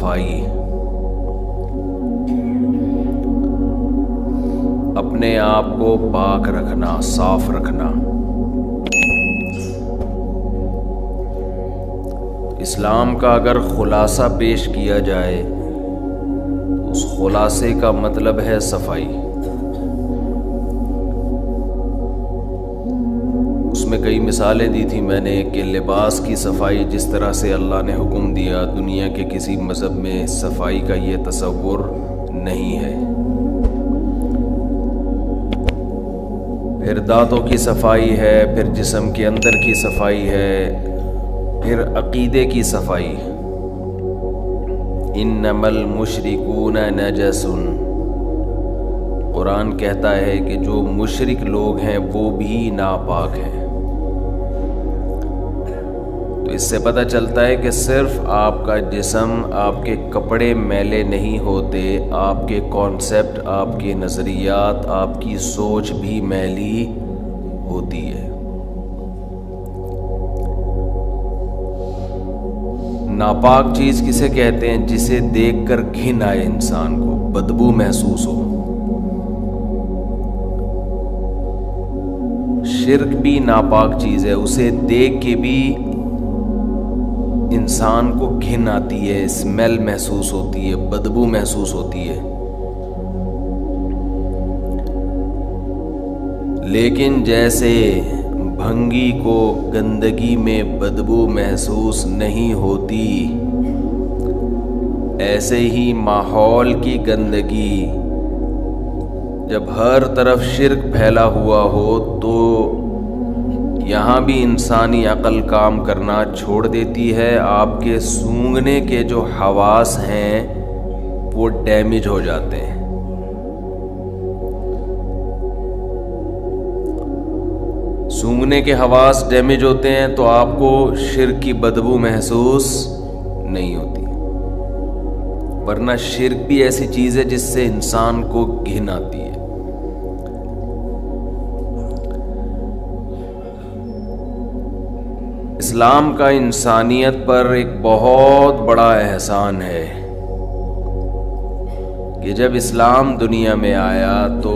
صفائی، اپنے آپ کو پاک رکھنا، صاف رکھنا۔ اسلام کا اگر خلاصہ پیش کیا جائے تو اس خلاصے کا مطلب ہے صفائی۔ اس میں کئی مثالیں دی تھی میں نے کہ لباس کی صفائی جس طرح سے اللہ نے حکم دیا، دنیا کے کسی مذہب میں صفائی کا یہ تصور نہیں ہے۔ پھر دانتوں کی صفائی ہے، پھر جسم کے اندر کی صفائی ہے، پھر عقیدے کی صفائی۔ انما المشرکون نجس، قرآن کہتا ہے کہ جو مشرک لوگ ہیں وہ بھی ناپاک ہیں۔ تو اس سے پتہ چلتا ہے کہ صرف آپ کا جسم، آپ کے کپڑے میلے نہیں ہوتے، آپ کے کانسیپٹ، آپ کے نظریات، آپ کی سوچ بھی میلی ہوتی ہے۔ ناپاک چیز کسے کہتے ہیں؟ جسے دیکھ کر گھن آئے، انسان کو بدبو محسوس ہو۔ شرک بھی ناپاک چیز ہے، اسے دیکھ کے بھی انسان کو گھن آتی ہے، اسمیل محسوس ہوتی ہے، بدبو محسوس ہوتی ہے۔ لیکن جیسے بھنگی کو گندگی میں بدبو محسوس نہیں ہوتی، ایسے ہی ماحول کی گندگی جب ہر طرف شرک پھیلا ہوا ہو تو یہاں بھی انسانی عقل کام کرنا چھوڑ دیتی ہے، آپ کے سونگھنے کے جو حواس ہیں وہ ڈیمیج ہو جاتے ہیں۔ سونگھنے کے حواس ڈیمیج ہوتے ہیں تو آپ کو شرک کی بدبو محسوس نہیں ہوتی، ورنہ شرک بھی ایسی چیز ہے جس سے انسان کو گھن آتی ہے۔ اسلام کا انسانیت پر ایک بہت بڑا احسان ہے کہ جب اسلام دنیا میں آیا تو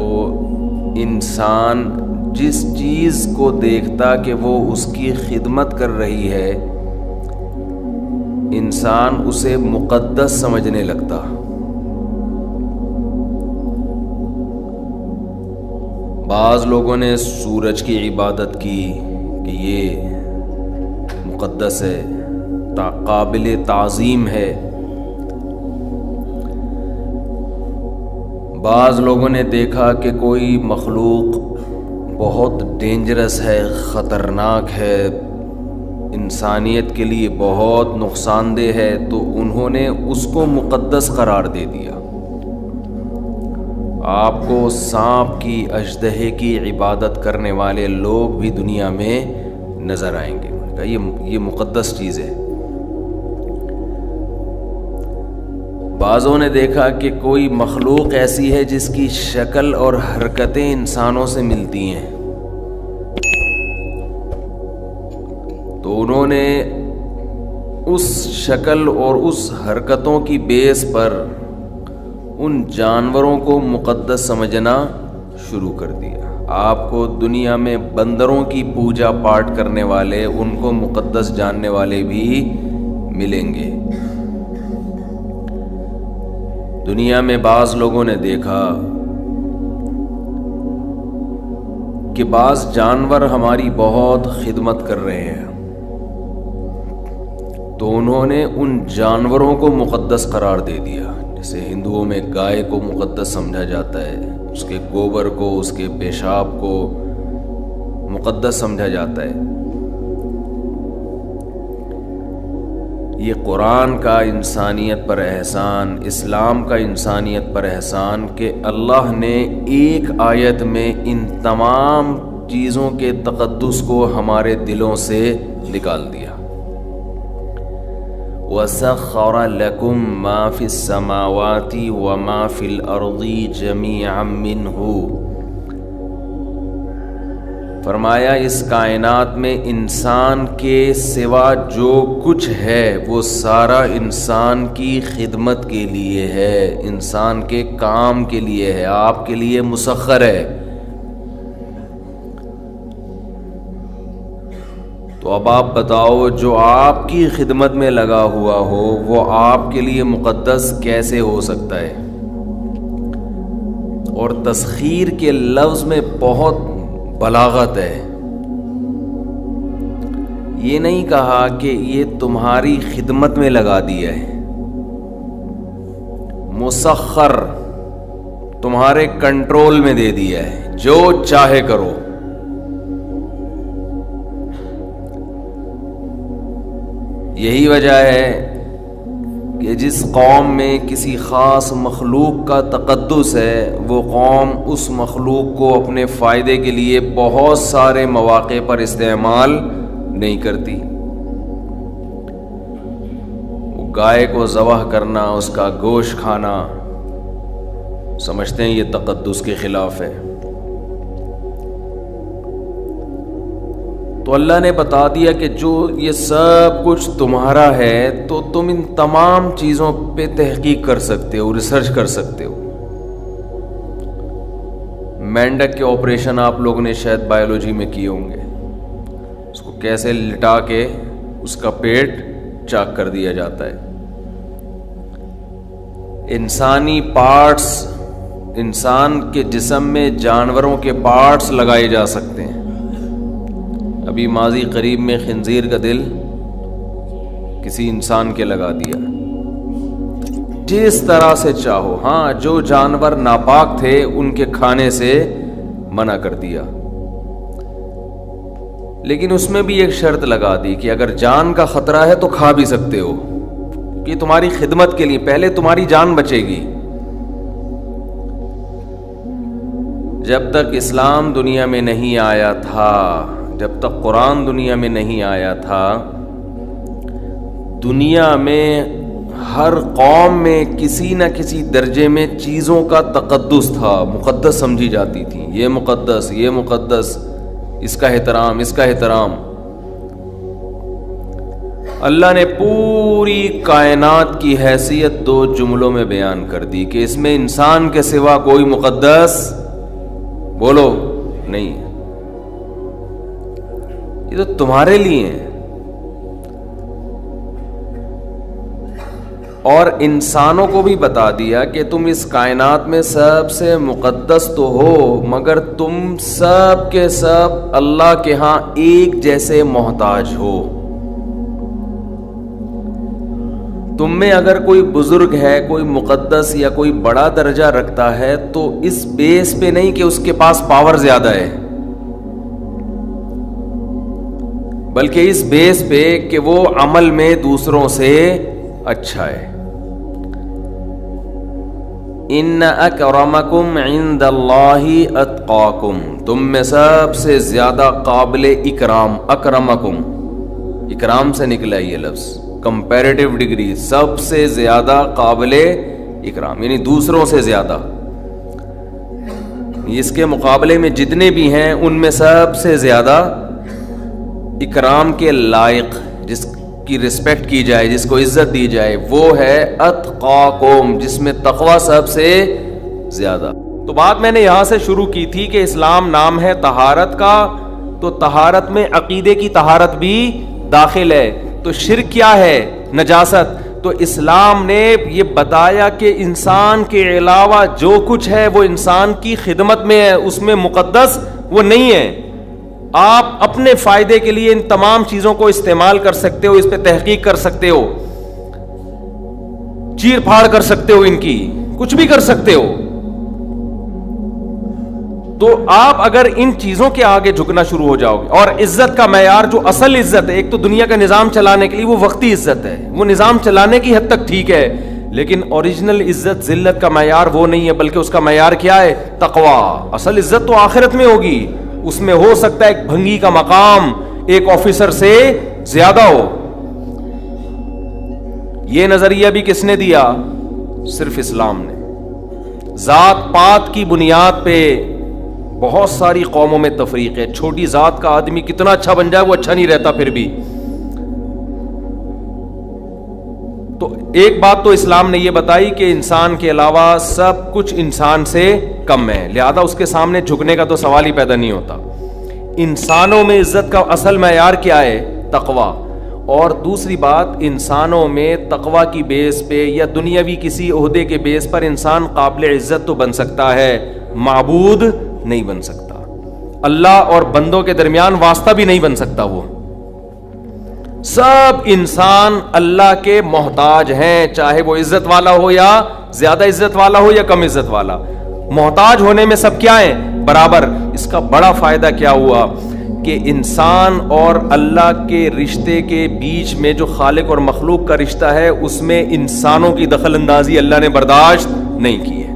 انسان جس چیز کو دیکھتا کہ وہ اس کی خدمت کر رہی ہے، انسان اسے مقدس سمجھنے لگتا۔ بعض لوگوں نے سورج کی عبادت کی کہ یہ مقدس ہے، قابل تعظیم ہے۔ بعض لوگوں نے دیکھا کہ کوئی مخلوق بہت ڈینجرس ہے، خطرناک ہے، انسانیت کے لیے بہت نقصان دہ ہے، تو انہوں نے اس کو مقدس قرار دے دیا۔ آپ کو سانپ کی، اژدہے کی عبادت کرنے والے لوگ بھی دنیا میں نظر آئیں گے، یہ مقدس چیز ہے۔ بعضوں نے دیکھا کہ کوئی مخلوق ایسی ہے جس کی شکل اور حرکتیں انسانوں سے ملتی ہیں، تو انہوں نے اس شکل اور اس حرکتوں کی بیس پر ان جانوروں کو مقدس سمجھنا شروع کر دیا۔ آپ کو دنیا میں بندروں کی پوجا پاٹ کرنے والے، ان کو مقدس جاننے والے بھی ملیں گے۔ دنیا میں بعض لوگوں نے دیکھا کہ بعض جانور ہماری بہت خدمت کر رہے ہیں، تو انہوں نے ان جانوروں کو مقدس قرار دے دیا۔ جیسے ہندوؤں میں گائے کو مقدس سمجھا جاتا ہے، اس کے گوبر کو، اس کے پیشاب کو مقدس سمجھا جاتا ہے۔ یہ قرآن کا انسانیت پر احسان، اسلام کا انسانیت پر احسان کہ اللہ نے ایک آیت میں ان تمام چیزوں کے تقدس کو ہمارے دلوں سے نکال دیا۔ وَسَخَّرَ لَكُم مَّا فِي السَّمَاوَاتِ وَمَا فِي الْأَرْضِ جَمِيعًا مِّنْهُ، فرمایا اس کائنات میں انسان کے سوا جو کچھ ہے وہ سارا انسان کی خدمت کے لیے ہے، انسان کے کام کے لیے ہے، آپ کے لیے مسخر ہے۔ تو اب آپ بتاؤ جو آپ کی خدمت میں لگا ہوا ہو وہ آپ کے لیے مقدس کیسے ہو سکتا ہے؟ اور تسخیر کے لفظ میں بہت بلاغت ہے۔ یہ نہیں کہا کہ یہ تمہاری خدمت میں لگا دیا ہے، مسخر، تمہارے کنٹرول میں دے دیا ہے، جو چاہے کرو۔ یہی وجہ ہے کہ جس قوم میں کسی خاص مخلوق کا تقدس ہے وہ قوم اس مخلوق کو اپنے فائدے کے لیے بہت سارے مواقع پر استعمال نہیں کرتی۔ وہ گائے کو ذبح کرنا، اس کا گوشت کھانا، سمجھتے ہیں یہ تقدس کے خلاف ہے۔ تو اللہ نے بتا دیا کہ جو یہ سب کچھ تمہارا ہے تو تم ان تمام چیزوں پہ تحقیق کر سکتے ہو، ریسرچ کر سکتے ہو۔ مینڈک کے آپریشن آپ لوگوں نے شاید بایولوجی میں کیے ہوں گے، اس کو کیسے لٹا کے اس کا پیٹ چاک کر دیا جاتا ہے۔ انسانی پارٹس، انسان کے جسم میں جانوروں کے پارٹس لگائے جا سکتے ہیں۔ ابھی ماضی قریب میں خنزیر کا دل کسی انسان کے لگا دیا، جس طرح سے چاہو۔ ہاں، جو جانور ناپاک تھے ان کے کھانے سے منع کر دیا، لیکن اس میں بھی ایک شرط لگا دی کہ اگر جان کا خطرہ ہے تو کھا بھی سکتے ہو، کہ تمہاری خدمت کے لیے پہلے تمہاری جان بچے گی۔ جب تک اسلام دنیا میں نہیں آیا تھا، جب تک قرآن دنیا میں نہیں آیا تھا، دنیا میں ہر قوم میں کسی نہ کسی درجے میں چیزوں کا تقدس تھا، مقدس سمجھی جاتی تھی۔ یہ مقدس، یہ مقدس، اس کا احترام، اس کا احترام۔ اللہ نے پوری کائنات کی حیثیت 2 جملوں میں بیان کر دی کہ اس میں انسان کے سوا کوئی مقدس بولو نہیں، یہ تو تمہارے لیے ہیں۔ اور انسانوں کو بھی بتا دیا کہ تم اس کائنات میں سب سے مقدس تو ہو، مگر تم سب کے سب اللہ کے ہاں ایک جیسے محتاج ہو۔ تم میں اگر کوئی بزرگ ہے، کوئی مقدس یا کوئی بڑا درجہ رکھتا ہے تو اس بیس پہ نہیں کہ اس کے پاس پاور زیادہ ہے، بلکہ اس بیس پہ کہ وہ عمل میں دوسروں سے اچھا ہے۔ ان اکرمکم عند اللہ اتقاکم، تم میں سب سے زیادہ قابل اکرام، اکرمکم، اکرام سے نکلا یہ لفظ، کمپیریٹیو ڈگری، سب سے زیادہ قابل اکرام، یعنی دوسروں سے زیادہ، اس کے مقابلے میں جتنے بھی ہیں ان میں سب سے زیادہ اکرام کے لائق، جس کی رسپیکٹ کی جائے، جس کو عزت دی جائے، وہ ہے اتقاکم، جس میں تقوی سب سے زیادہ۔ تو بات میں نے یہاں سے شروع کی تھی کہ اسلام نام ہے طہارت کا، تو طہارت میں عقیدے کی طہارت بھی داخل ہے۔ تو شرک کیا ہے؟ نجاست۔ تو اسلام نے یہ بتایا کہ انسان کے علاوہ جو کچھ ہے وہ انسان کی خدمت میں ہے، اس میں مقدس وہ نہیں ہے۔ آپ اپنے فائدے کے لیے ان تمام چیزوں کو استعمال کر سکتے ہو، اس پہ تحقیق کر سکتے ہو، چیر پھاڑ کر سکتے ہو، ان کی کچھ بھی کر سکتے ہو۔ تو آپ اگر ان چیزوں کے آگے جھکنا شروع ہو جاؤ گے، اور عزت کا معیار جو اصل عزت ہے، ایک تو دنیا کا نظام چلانے کے لیے وہ وقتی عزت ہے، وہ نظام چلانے کی حد تک ٹھیک ہے، لیکن اوریجنل عزت، ذلت کا معیار وہ نہیں ہے، بلکہ اس کا معیار کیا ہے؟ تقوی۔ اصل عزت تو آخرت میں ہوگی، اس میں ہو سکتا ہے ایک بھنگی کا مقام ایک آفیسر سے زیادہ ہو۔ یہ نظریہ بھی کس نے دیا؟ صرف اسلام نے۔ ذات پات کی بنیاد پہ بہت ساری قوموں میں تفریق ہے. چھوٹی ذات کا آدمی کتنا اچھا بن جائے وہ اچھا نہیں رہتا پھر بھی. تو ایک بات تو اسلام نے یہ بتائی کہ انسان کے علاوہ سب کچھ انسان سے کم ہے, لہذا اس کے سامنے جھکنے کا تو سوال ہی پیدا نہیں ہوتا. انسانوں میں عزت کا اصل معیار کیا ہے؟ تقویٰ. اور دوسری بات, انسانوں میں تقویٰ کی بیس پہ یا دنیاوی کسی عہدے کے بیس پر انسان قابل عزت تو بن سکتا ہے, معبود نہیں بن سکتا. اللہ اور بندوں کے درمیان واسطہ بھی نہیں بن سکتا. وہ سب انسان اللہ کے محتاج ہیں, چاہے وہ عزت والا ہو یا زیادہ عزت والا ہو یا کم عزت والا. محتاج ہونے میں سب کیا ہیں؟ برابر. اس کا بڑا فائدہ کیا ہوا کہ انسان اور اللہ کے رشتے کے بیچ میں جو خالق اور مخلوق کا رشتہ ہے اس میں انسانوں کی دخل اندازی اللہ نے برداشت نہیں کی ہے.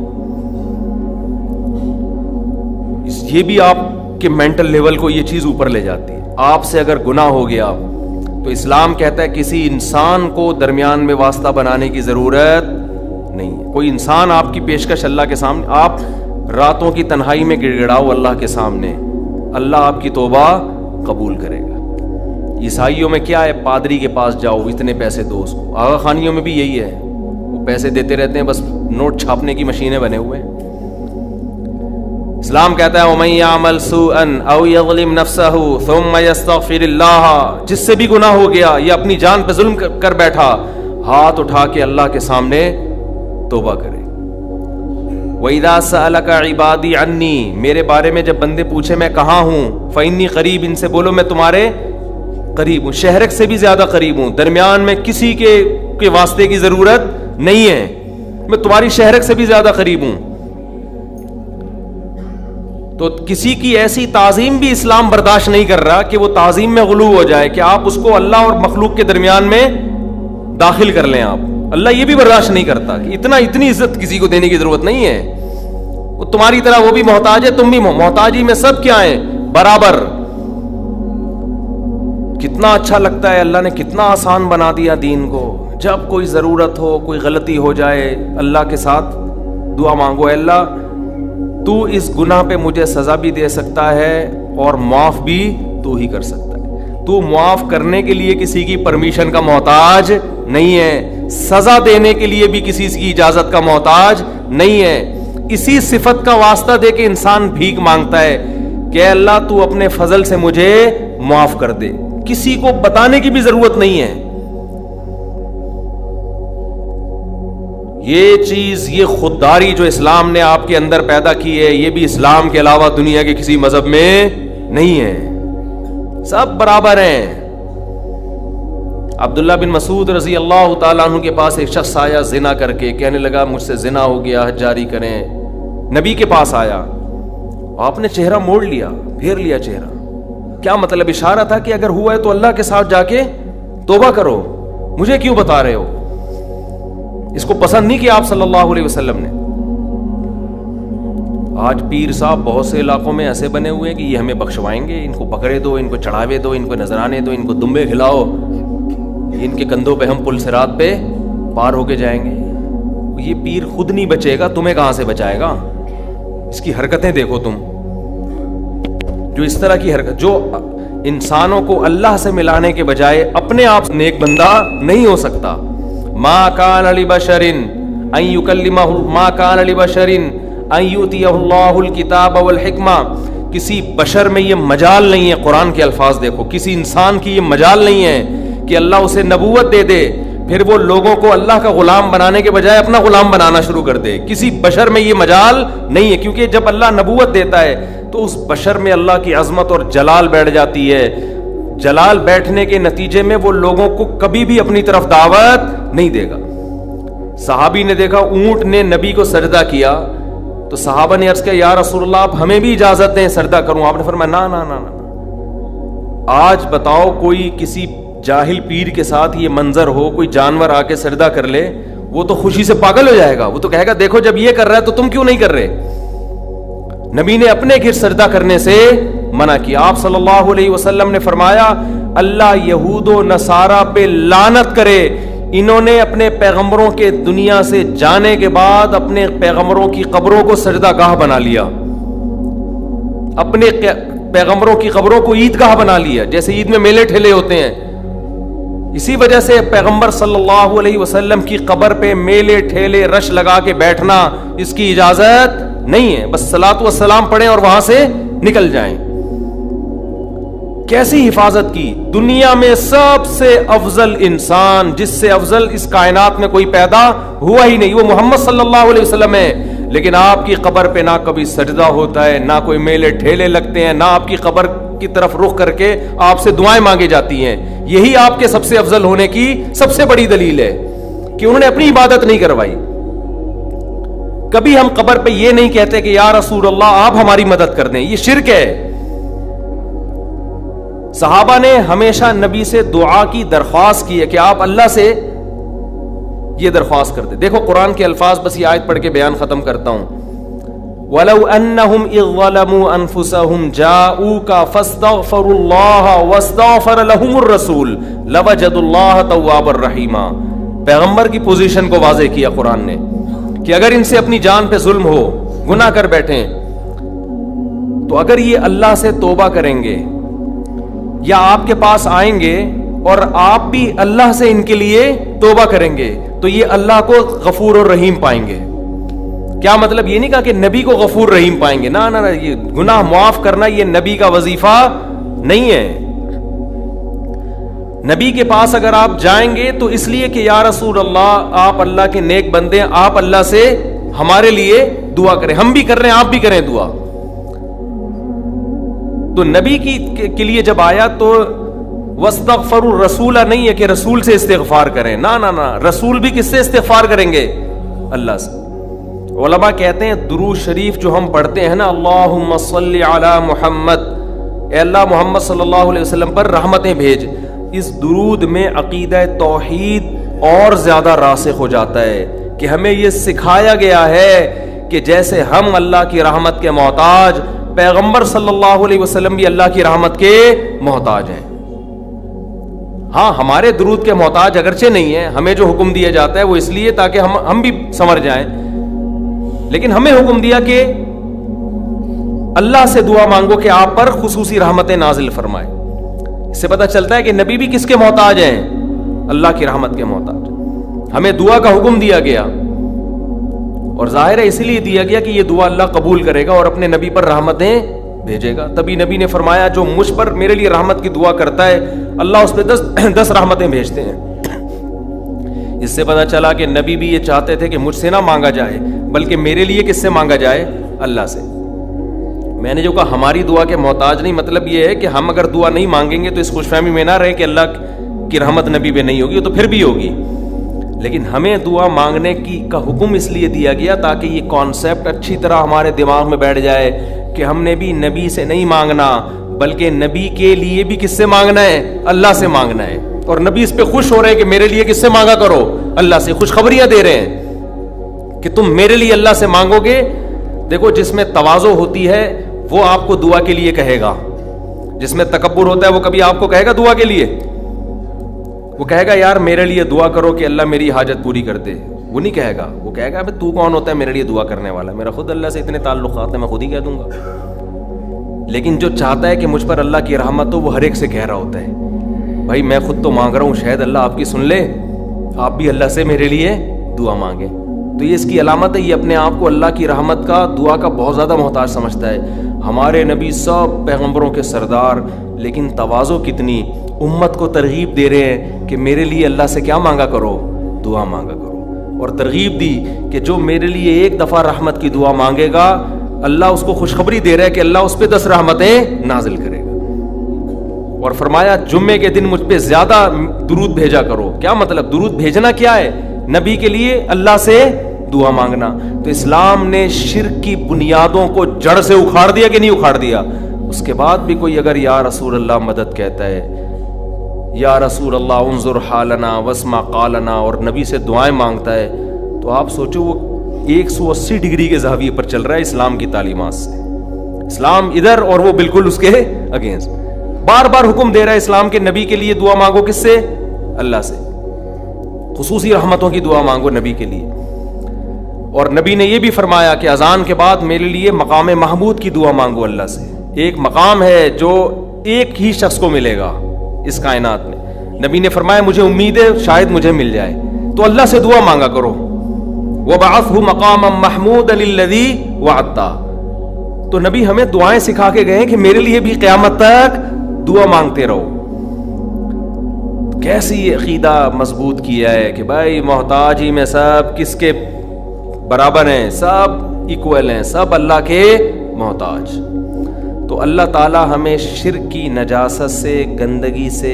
یہ بھی آپ کے مینٹل لیول کو یہ چیز اوپر لے جاتی ہے. آپ سے اگر گناہ ہو گیا تو اسلام کہتا ہے کسی انسان کو درمیان میں واسطہ بنانے کی ضرورت نہیں ہے. کوئی انسان آپ کی پیشکش اللہ کے سامنے, آپ راتوں کی تنہائی میں گڑ گڑاؤ اللہ کے سامنے, اللہ آپ کی توبہ قبول کرے گا. عیسائیوں میں کیا ہے؟ پادری کے پاس جاؤ, اتنے پیسے دو اس کو. آغا خانیوں میں بھی یہی ہے, وہ پیسے دیتے رہتے ہیں, بس نوٹ چھاپنے کی مشینیں بنے ہوئے ہیں. اسلام کہتا ہے وَمَن يَعْمَلْ سُوءًا أَوْ يَظْلِمْ نَفْسَهُ ثُمَّ يَسْتَغْفِرِ اللَّهَ, جس سے بھی گناہ ہو گیا یا اپنی جان پہ ظلم کر بیٹھا, ہاتھ اٹھا کے اللہ کے سامنے توبہ کرے. وَإِذَا سَأَلَكَ عِبَادِي عَنِّي, میرے بارے میں جب بندے پوچھے میں کہاں ہوں, فَإِنِّي قریب, ان سے بولو میں تمہارے قریب ہوں. شہرک سے بھی زیادہ قریب ہوں, درمیان میں کسی کے واسطے کی ضرورت نہیں ہے, میں تمہاری شہرک سے بھی زیادہ قریب ہوں. تو کسی کی ایسی تعظیم بھی اسلام برداشت نہیں کر رہا کہ وہ تعظیم میں غلو ہو جائے, کہ آپ اس کو اللہ اور مخلوق کے درمیان میں داخل کر لیں. آپ اللہ یہ بھی برداشت نہیں کرتا کہ اتنی عزت کسی کو دینے کی ضرورت نہیں ہے. وہ تمہاری طرح وہ بھی محتاج ہے, تم بھی محتاجی میں سب کیا ہیں؟ برابر. کتنا اچھا لگتا ہے, اللہ نے کتنا آسان بنا دیا دین کو. جب کوئی ضرورت ہو, کوئی غلطی ہو جائے, اللہ کے ساتھ دعا مانگو, اے اللہ تو اس گناہ پہ مجھے سزا بھی دے سکتا ہے اور معاف بھی تو ہی کر سکتا ہے. تو معاف کرنے کے لیے کسی کی پرمیشن کا محتاج نہیں ہے, سزا دینے کے لیے بھی کسی کی اجازت کا محتاج نہیں ہے. اسی صفت کا واسطہ دے کے انسان بھیک مانگتا ہے کہ اے اللہ تو اپنے فضل سے مجھے معاف کر دے. کسی کو بتانے کی بھی ضرورت نہیں ہے. یہ چیز, یہ خودداری جو اسلام نے آپ کے اندر پیدا کی ہے, یہ بھی اسلام کے علاوہ دنیا کے کسی مذہب میں نہیں ہے. سب برابر ہیں. عبداللہ بن مسعود رضی اللہ تعالیٰ عنہ کے پاس ایک شخص آیا زنا کر کے, کہنے لگا مجھ سے زنا ہو گیا, حج جاری کریں. نبی کے پاس آیا, آپ نے چہرہ موڑ لیا, پھیر لیا چہرہ. کیا مطلب؟ اشارہ تھا کہ اگر ہوا ہے تو اللہ کے ساتھ جا کے توبہ کرو, مجھے کیوں بتا رہے ہو. اس کو پسند نہیں کیا آپ صلی اللہ علیہ وسلم نے. آج پیر صاحب بہت سے علاقوں میں ایسے بنے ہوئے ہیں کہ یہ ہمیں بخشوائیں گے, ان کو بکرے دو, ان کو چڑھاوے دو, ان کو نذرانے دو, ان کو دمبے کھلاؤ, ان کے کندھوں پہ ہم پل صراط پہ پار ہو کے جائیں گے. یہ پیر خود نہیں بچے گا, تمہیں کہاں سے بچائے گا. اس کی حرکتیں دیکھو تم, جو اس طرح کی حرکت, جو انسانوں کو اللہ سے ملانے کے بجائے اپنے آپ نیک بندہ نہیں ہو سکتا. ما کان لبشر ان یکلمہ, ما کان لبشر ان یؤتیہ اللہ الکتاب والحکمہ. کسی بشر میں یہ مجال نہیں ہے, قرآن کے الفاظ دیکھو, کسی انسان کی یہ مجال نہیں ہے کہ اللہ اسے نبوت دے دے پھر وہ لوگوں کو اللہ کا غلام بنانے کے بجائے اپنا غلام بنانا شروع کر دے. کسی بشر میں یہ مجال نہیں ہے, کیونکہ جب اللہ نبوت دیتا ہے تو اس بشر میں اللہ کی عظمت اور جلال بیٹھ جاتی ہے. جلال بیٹھنے کے نتیجے میں وہ لوگوں کو کبھی بھی اپنی طرف دعوت نہیں دے گا. صحابی نے دیکھا اونٹ نے نبی کو سجدہ کیا تو صحابہ نے عرض کیا یا رسول اللہ آپ ہمیں بھی اجازت دیں سجدہ کروں. آپ نے فرمایا نا نا نا نا. آج بتاؤ کوئی کسی جاہل پیر کے ساتھ یہ منظر ہو, کوئی جانور آ کے سجدہ کر لے, وہ تو خوشی سے پاگل ہو جائے گا. وہ تو کہے گا دیکھو جب یہ کر رہا ہے تو تم کیوں نہیں کر رہے. نبی نے اپنے گھر سجدہ کرنے سے منع کیا. آپ صلی اللہ علیہ وسلم نے فرمایا اللہ یہود و نصارہ پہ لعنت کرے, انہوں نے اپنے پیغمبروں کے دنیا سے جانے کے بعد اپنے پیغمبروں کی قبروں کو سجدہ گاہ بنا لیا. اپنے پیغمبروں کی قبروں کو عیدگاہ بنا لیا، جیسے عید میں میلے ٹھیلے ہوتے ہیں، اسی وجہ سے پیغمبر صلی اللہ علیہ وسلم کی قبر پہ میلے ٹھیلے رش لگا کے بیٹھنا اس کی اجازت نہیں ہے، بس صلاۃ و سلام پڑھیں اور وہاں سے نکل جائیں۔ کیسی حفاظت کی؟ دنیا میں سب سے افضل انسان، جس سے افضل اس کائنات میں کوئی پیدا ہوا ہی نہیں، وہ محمد صلی اللہ علیہ وسلم ہے، لیکن آپ کی قبر پہ نہ کبھی سجدہ ہوتا ہے، نہ کوئی میلے ٹھیلے لگتے ہیں، نہ آپ کی قبر کی طرف رخ کر کے آپ سے دعائیں مانگی جاتی ہیں۔ یہی آپ کے سب سے افضل ہونے کی سب سے بڑی دلیل ہے کہ انہوں نے اپنی عبادت نہیں کروائی۔ کبھی ہم قبر پہ یہ نہیں کہتے کہ یا رسول اللہ آپ ہماری مدد کر دیں، یہ شرک ہے۔ صحابہ نے ہمیشہ نبی سے دعا کی درخواست کی ہے کہ آپ اللہ سے یہ درخواست کرتے۔ دیکھو قرآن کے الفاظ، بس یہ آیت پڑھ کے بیان ختم کرتا ہوں۔ وَلَوْ أَنَّهُمْ إِذْ ظَلَمُوا أَنفُسَهُمْ جَاءُوكَ فَاسْتَغْفَرُوا اللَّهَ وَاسْتَغْفَرَ لَهُمُ الرَّسُولُ لَوَجَدُوا اللَّهَ تَوَّابًا رَحِيمًا۔ پیغمبر کی پوزیشن کو واضح کیا قرآن نے کہ اگر ان سے اپنی جان پہ ظلم ہو، گناہ کر بیٹھیں، تو اگر یہ اللہ سے توبہ کریں گے یا آپ کے پاس آئیں گے اور آپ بھی اللہ سے ان کے لیے توبہ کریں گے تو یہ اللہ کو غفور اور رحیم پائیں گے۔ کیا مطلب؟ یہ نہیں کہا کہ نبی کو غفور رحیم پائیں گے، نہ نہ نہ، یہ گناہ معاف کرنا یہ نبی کا وظیفہ نہیں ہے۔ نبی کے پاس اگر آپ جائیں گے تو اس لیے کہ یا رسول اللہ آپ اللہ کے نیک بندے ہیں، آپ اللہ سے ہمارے لیے دعا کریں، ہم بھی کر رہے ہیں آپ بھی کریں دعا۔ تو نبی کے لیے جب آیا تو وَاسْتَغْفَرُوا الرَّسُولَ نہیں ہے کہ رسول سے استغفار کریں، نہ نہ نہ، رسول بھی کس سے استغفار کریں گے؟ اللہ سے۔ علماء کہتے ہیں درود شریف جو ہم پڑھتے ہیں نا، اللہم صلی علی محمد، اے اللہ محمد صلی اللہ علیہ وسلم پر رحمتیں بھیج، اس درود میں عقیدہ توحید اور زیادہ راسخ ہو جاتا ہے کہ ہمیں یہ سکھایا گیا ہے کہ جیسے ہم اللہ کی رحمت کے محتاج، پیغمبر صلی اللہ علیہ وسلم بھی اللہ کی رحمت کے محتاج ہیں۔ ہاں ہمارے درود کے محتاج اگرچہ نہیں ہیں، ہمیں جو حکم دیا جاتا ہے وہ اس لیے تاکہ ہم بھی سمجھ جائیں، لیکن ہمیں حکم دیا کہ اللہ سے دعا مانگو کہ آپ پر خصوصی رحمتیں نازل فرمائے۔ اس سے پتہ چلتا ہے کہ نبی بھی کس کے محتاج ہیں؟ اللہ کی رحمت کے محتاج۔ ہمیں دعا کا حکم دیا گیا اور ظاہر ہے اسی لیے دیا گیا کہ یہ دعا اللہ قبول کرے گا اور اپنے نبی پر رحمتیں بھیجے گا۔ تبھی نبی نے فرمایا جو مجھ پر میرے لیے رحمت کی دعا کرتا ہے اللہ اس پہ 10 رحمتیں بھیجتے ہیں۔ اس سے پتہ چلا کہ نبی بھی یہ چاہتے تھے کہ مجھ سے نہ مانگا جائے بلکہ میرے لیے کس سے مانگا جائے؟ اللہ سے۔ میں نے جو کہا ہماری دعا کے محتاج نہیں، مطلب یہ ہے کہ ہم اگر دعا نہیں مانگیں گے تو اس خوش فہمی میں نہ رہے کہ اللہ کی رحمت نبی پہ نہیں ہوگی، تو پھر بھی ہوگی، لیکن ہمیں دعا مانگنے کا حکم اس لیے دیا گیا تاکہ یہ کانسیپٹ اچھی طرح ہمارے دماغ میں بیٹھ جائے کہ ہم نے بھی نبی سے نہیں مانگنا بلکہ نبی کے لیے بھی کس سے مانگنا ہے؟ اللہ سے مانگنا ہے۔ اور نبی اس پہ خوش ہو رہے ہیں کہ میرے لیے کس سے مانگا کرو؟ اللہ سے۔ خوشخبریاں دے رہے ہیں کہ تم میرے لیے اللہ سے مانگو گے۔ دیکھو جس میں تواضع ہوتی ہے وہ آپ کو دعا کے لیے کہے گا، جس میں تکبر ہوتا ہے وہ کبھی آپ کو کہے گا دعا کے لیے؟ وہ کہے گا یار میرے لیے دعا کرو کہ اللہ میری حاجت پوری کر دے، وہ نہیں کہے گا۔ وہ کہے گا ابے تو کون ہوتا ہے میرے لیے دعا کرنے والا؟ میرا خود اللہ سے اتنے تعلقات ہیں، میں خود ہی کہہ دوں گا۔ لیکن جو چاہتا ہے کہ مجھ پر اللہ کی رحمت ہو وہ ہر ایک سے کہہ رہا ہوتا ہے بھائی میں خود تو مانگ رہا ہوں، شاید اللہ آپ کی سن لے، آپ بھی اللہ سے میرے لیے دعا مانگیں۔ تو یہ اس کی علامت ہے، یہ اپنے آپ کو اللہ کی رحمت کا، دعا کا بہت زیادہ محتاج سمجھتا ہے۔ ہمارے نبی سب پیغمبروں کے سردار، لیکن تواضع کتنی، امت کو ترغیب دے رہے ہیں کہ میرے لیے اللہ سے کیا مانگا کرو؟ دعا مانگا کرو۔ اور ترغیب دی کہ جو میرے لیے ایک دفعہ رحمت کی دعا مانگے گا اللہ اس کو خوشخبری دے رہا ہے کہ اللہ اس پہ 10 رحمتیں نازل کرے گا۔ اور فرمایا جمعے کے دن مجھ پہ زیادہ درود بھیجا کرو۔ کیا مطلب؟ درود بھیجنا کیا ہے؟ نبی کے لیے اللہ سے دعا مانگنا۔ تو اسلام نے شرک کی بنیادوں کو جڑ سے اکھاڑ دیا کہ نہیں اکھاڑ دیا؟ اس کے بعد بھی کوئی اگر یا رسول اللہ مدد کہتا ہے، یا رسول اللہ انظر حالنا واسمع قالنا، اور نبی سے دعائیں مانگتا ہے، تو آپ سوچو وہ 180 ڈگری کے زاویے پر چل رہا ہے اسلام کی تعلیمات سے۔ اسلام ادھر اور وہ بالکل اس کے اگینسٹ۔ بار بار حکم دے رہا ہے اسلام کے نبی کے لیے دعا مانگو، کس سے؟ اللہ سے۔ خصوصی رحمتوں کی دعا مانگو نبی کے لیے۔ اور نبی نے یہ بھی فرمایا کہ اذان کے بعد میرے لیے مقام محمود کی دعا مانگو اللہ سے۔ ایک مقام ہے جو ایک ہی شخص کو ملے گا اس کائنات میں. نبی نے فرمایا مجھے امید ہے شاید مجھے مل جائے, تو اللہ سے دعا مانگا کرو. وَبَعَثْهُ مَقَامًا مَحْمُودًا لِلَّذِي وَعَدتَّ. تو نبی ہمیں دعائیں سکھا کے گئے کہ میرے لیے بھی قیامت تک دعا مانگتے رہو. کیسی عقیدہ مضبوط کیا ہے کہ بھائی محتاج ہی میں سب کس کے برابر ہیں, سب ایکول ہیں, سب اللہ کے محتاج. تو اللہ تعالی ہمیں شرک کی نجاست سے, گندگی سے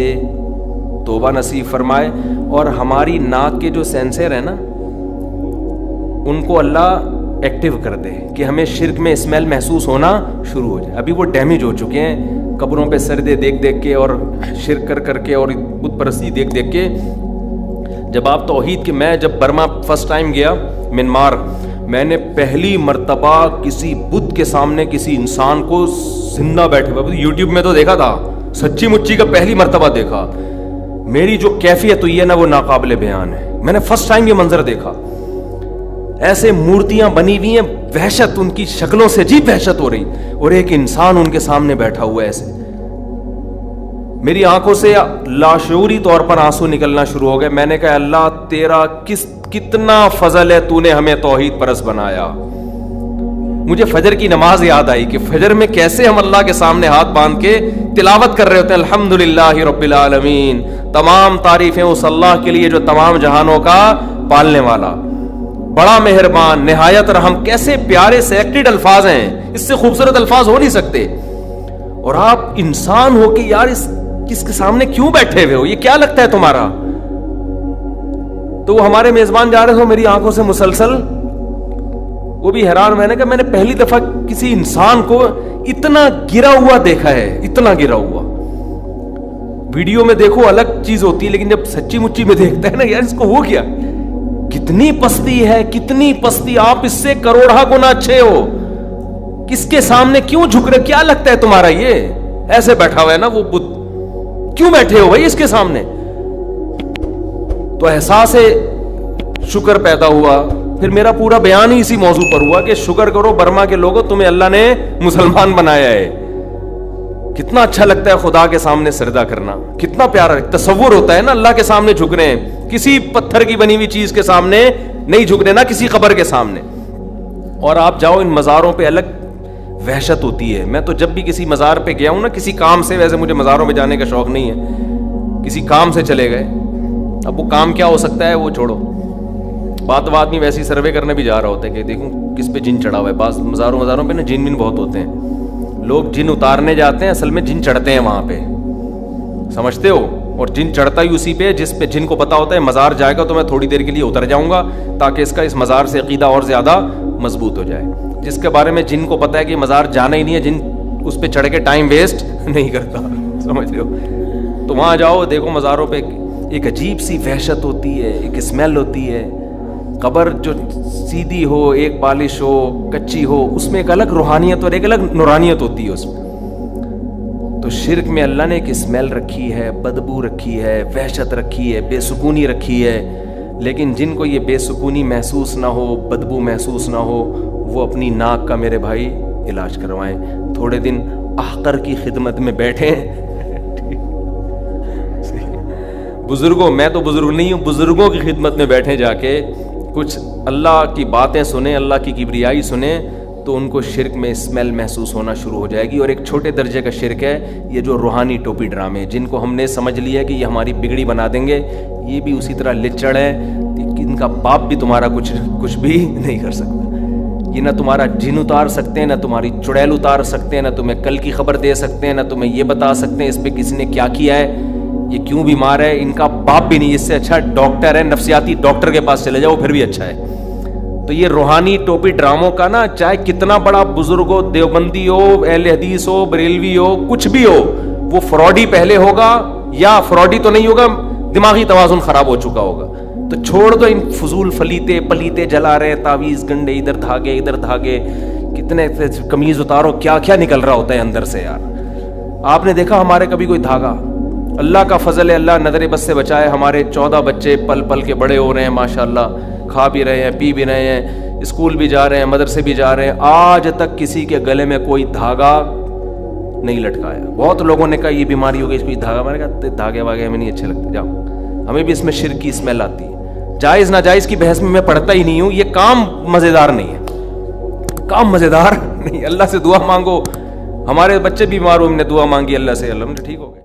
توبہ نصیب فرمائے, اور ہماری ناک کے جو سینسر ہیں نا ان کو اللہ ایکٹیو کر دے کہ ہمیں شرک میں اسمیل محسوس ہونا شروع ہو جائے. ابھی وہ ڈیمیج ہو چکے ہیں قبروں پہ سردے دیکھ دیکھ کے اور شرک کر کر کے اور بت پرستی دیکھ دیکھ کے. جب آپ توحید کے, میں جب برما فرسٹ ٹائم گیا منمار, میں نے پہلی مرتبہ کسی بت کے سامنے کسی انسان کو زندہ بیٹھے ہوئے, یوٹیوب میں تو دیکھا تھا, سچی مچی کا پہلی مرتبہ دیکھا. میری جو کیفیت ہوئی ہے نا وہ ناقابل بیان ہے. میں نے فرسٹ ٹائم یہ منظر دیکھا. ایسے مورتیاں بنی ہوئی ہیں, وحشت ان کی شکلوں سے عجیب وحشت ہو رہی, اور ایک انسان ان کے سامنے بیٹھا ہوا ہے. ایسے میری آنکھوں سے لاشعوری طور پر آنسو نکلنا شروع ہو گئے. میں نے کہا اللہ تیرا کتنا فضل ہے, تو نے ہمیں توحید پرست بنایا. مجھے فجر کی نماز یاد آئی کہ فجر میں کیسے ہم اللہ کے سامنے ہاتھ باندھ کے تلاوت کر رہے ہوتے ہیں, الحمدللہ رب العالمین, تمام تعریفیں اس اللہ کے لیے جو تمام جہانوں کا پالنے والا, بڑا مہربان, نہایت رحم. کیسے پیارے سلیکٹڈ الفاظ ہیں, اس سے خوبصورت الفاظ ہو نہیں سکتے. اور آپ انسان ہو کہ یار اس کے سامنے کیوں بیٹھے ہوئے ہو, یہ کیا لگتا ہے تمہارا. تو وہ ہمارے میزبان جا رہے تھے, میری آنکھوں سے مسلسل, وہ بھی حیران. میں نے کہا میں نے پہلی دفعہ کسی انسان کو اتنا گرا ہوا دیکھا ہے, اتنا گرا ہوا. ویڈیو میں دیکھو الگ چیز ہوتی ہے, لیکن جب سچی مچی میں دیکھتا ہے نا یار اس کو ہو گیا, کتنی پستی ہے, کتنی پستی. آپ اس سے کروڑا گنا اچھے ہو, کس کے سامنے کیوں جھک رہے, کیا لگتا ہے تمہارا یہ ایسے بیٹھا ہوا ہے نا وہ بت, کیوں بیٹھے ہو بھائی اس کے سامنے. تو احساس شکر پیدا ہوا. پھر میرا پورا بیان ہی اسی موضوع پر ہوا کہ شکر کرو برما کے لوگوں, تمہیں اللہ نے مسلمان بنایا ہے. کتنا اچھا لگتا ہے خدا کے سامنے سجدہ کرنا, کتنا پیارا تصور ہوتا ہے نا اللہ کے سامنے جھک رہے ہیں. کسی پتھر کی بنی ہوئی چیز کے سامنے نہیں جھک رہے, نہ کسی قبر کے سامنے. اور آپ جاؤ ان مزاروں پہ, الگ وحشت ہوتی ہے. میں تو جب بھی کسی مزار پہ گیا ہوں نا کسی کام سے, ویسے مجھے مزاروں میں جانے کا شوق نہیں ہے, کسی کام سے چلے گئے. اب وہ کام کیا ہو سکتا ہے وہ چھوڑو, بات آدمی ویسی سروے کرنے بھی جا رہا ہوتا ہے کہ دیکھوں کس پہ جن چڑھا ہوا ہے. بعض مزاروں پہ نا جن بہت ہوتے ہیں, لوگ جن اتارنے جاتے ہیں, اصل میں جن چڑھتے ہیں وہاں پہ, سمجھتے ہو. اور جن چڑھتا ہی اسی پہ جس پہ جن کو پتا ہوتا ہے مزار جائے گا تو میں تھوڑی دیر کے لیے اتر جاؤں گا تاکہ اس کا اس مزار سے عقیدہ اور زیادہ مضبوط ہو جائے. جس کے بارے میں جن کو پتا ہے کہ مزار جانا ہی نہیں ہے, جن اس پہ چڑھ کے ٹائم ویسٹ نہیں کرتا, سمجھ رہے ہو. تو وہاں جاؤ دیکھو مزاروں پہ ایک عجیب سی وحشت ہوتی ہے, ایک اسمیل ہوتی ہے. قبر جو سیدھی ہو, ایک بالش ہو, کچی ہو, اس میں ایک الگ روحانیت اور ایک الگ نورانیت ہوتی ہے اس میں. تو شرک میں اللہ نے ایک اسمیل رکھی ہے, بدبو رکھی ہے, وحشت رکھی ہے, بے سکونی رکھی ہے. لیکن جن کو یہ بے سکونی محسوس نہ ہو, بدبو محسوس نہ ہو, وہ اپنی ناک کا میرے بھائی علاج کروائیں. تھوڑے دن احقر کی خدمت میں بیٹھیں. بزرگوں, میں تو بزرگ نہیں ہوں, بزرگوں کی خدمت میں بیٹھیں جا کے, کچھ اللہ کی باتیں سنیں, اللہ کی کبریائی سنیں, تو ان کو شرک میں اسمیل محسوس ہونا شروع ہو جائے گی. اور ایک چھوٹے درجے کا شرک ہے یہ جو روحانی ٹوپی ڈرامے, جن کو ہم نے سمجھ لیا کہ یہ ہماری بگڑی بنا دیں گے. یہ بھی اسی طرح لچڑ ہے, ان کا باپ بھی تمہارا کچھ بھی نہیں کر سکتا. یہ نہ تمہارا جن اتار سکتے ہیں, نہ تمہاری چڑیل اتار سکتے ہیں, نہ تمہیں کل کی خبر دے سکتے ہیں, نہ تمہیں یہ بتا سکتے ہیں اس پہ کسی نے کیا کیا ہے, یہ کیوں بیمار ہے. ان کا باپ بھی نہیں. اس سے اچھا ڈاکٹر ہے, نفسیاتی ڈاکٹر کے پاس چلے جاؤ, پھر بھی اچھا ہے. تو یہ روحانی ٹوپی ڈراموں کا نا, چاہے کتنا بڑا بزرگ ہو, دیوبندی ہو, اہل حدیث ہو, بریلوی ہو, کچھ بھی ہو, وہ فراڈی پہلے ہوگا, یا فراڈی تو نہیں ہوگا, دماغی توازن خراب ہو چکا ہوگا. تو چھوڑ دو ان فضول پلیتے جلا رہے, تعویذ گنڈے, ادھر دھاگے, کتنے قمیض اتارو, کیا کیا نکل رہا ہوتا ہے اندر سے یار. آپ نے دیکھا ہمارے کبھی کوئی دھاگا؟ اللہ کا فضل ہے, اللہ نظر بد سے بچائے. ہمارے 14 بچے پل پل کے بڑے ہو رہے ہیں ماشاءاللہ, کھا بھی رہے ہیں, پی بھی رہے ہیں, اسکول بھی جا رہے ہیں, مدرسے بھی جا رہے ہیں. آج تک کسی کے گلے میں کوئی دھاگا نہیں لٹکایا. بہت لوگوں نے کہا یہ بیماری ہو گئی, اس کو دھاگا, میں نے کہا دھاگے واگے ہمیں نہیں اچھے لگتے, جاؤ, ہمیں بھی اس میں شرک کی اسمیل آتی ہے. جائز ناجائز کی بحث میں پڑھتا ہی نہیں ہوں, یہ کام مزیدار نہیں ہے, کام مزیدار نہیں. اللہ سے دعا مانگو, ہمارے بچے بیمار ہوئے, ہم نے دعا مانگی اللہ سے, اللہ ٹھیک ہو گئے.